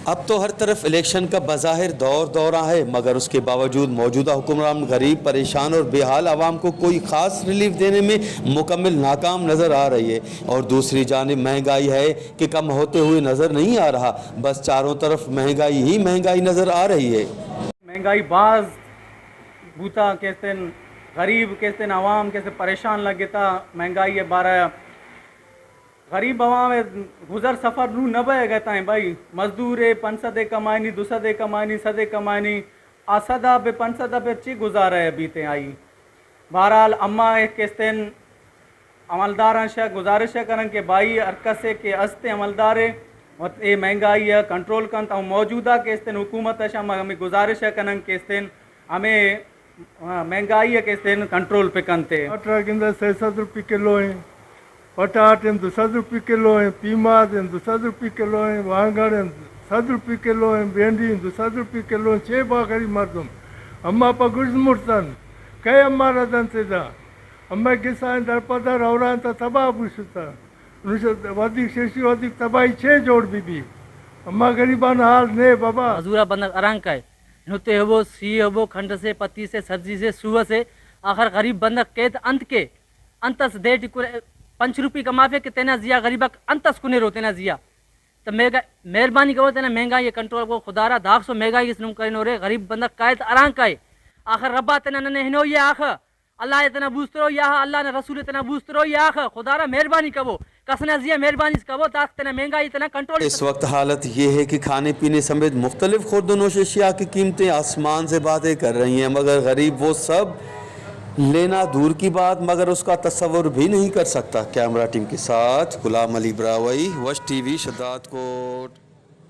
अब तो हर तरफ इलेक्शन का बज़ाहिर दौरा है, मगर उसके बावजूद मौजूदा हुक्मरान गरीब, परेशान और बेहाल आवाम को कोई ख़ास रिलीफ देने में मुकम्मल नाकाम नज़र आ रही है। और दूसरी जानिब महंगाई है कि कम होते हुए नज़र नहीं आ रहा, बस चारों तरफ महंगाई ही महंगाई नज़र आ रही है। महंगाई बाज बूता कैसे गरीब कैसे आवाम कैसे परेशान लगे था महंगाई है बारह गरीब अवाम गुजर सफ़र नू न बह गए ताएं भाई मजदूर है 500 कमानी 200 कमानी 100 कमानी आसदा पे 500 पे ची गुजारा है बीते आई। बहरहाल अम्मा केस्तेन अमलदार शाह गुजारिश करन के भाई अरकसे के अस्ते अमलदार और ये महंगाई है कंट्रोल कन तो मौजूदा केस्तेन हुकूमत शाह हमें गुजारिश करन केस्तेन हमें महंगाई केस्तेन कंट्रोल पे कनते। 600 रुपये किलो है, पटाटे 200 रुपये किलो है, पीमाद 200 रुपये किलो है, वांगड़ 100 रुपये किलो है, भेंडी 200 रुपये किलो है। 6 बागरी मर्दम अम्मा पगुज मुर्तन कई अम्मा रदन से दा अम्मा किसान दरपदर औरान तो तबाह बुशता वधिक शेषी वधिक तबाही 6 जोड़ बीबी अम्मा गरीबान हाल ने बाबा मजूरा बंद अरंक है नुते हबो सी हबो खंड से पत्ती से सब्जी से सुबह से आखिर गरीब बंदक के अंतस दे 5 रुपये कमाफे के तेना जिया गरीबक अंतस कुने रो तेना जिया तो मेहरबानी करो तेना महंगाई कंट्रोल को खुदारा दाग सो महंगाई इस नुम करिनो रे गरीब बंदक कायत अरंक है आखिर रब्बा तेना ने हिनो ये आख अल्लाह तना बूस्तरो या अल्लाह ने रसूल तना बूस्तरो या आख खुदारा मेहरबानी कबो कसना जिया मेहरबानी कबो ताक तना महंगाई तना कंट्रोल। इस वक्त हालत ये है कि खाने पीने समेत मुख्तलिफ खुर्दनोश अशिया की कीमतें आसमान से बातें कर रही हैं, मगर गरीब वो सब लेना दूर की बात मगर उसका तस्वुर भी नहीं कर सकता। कैमरा टीम के साथ गुलाम अली ब्रावई, वश टीवी, शद्दाद कोट।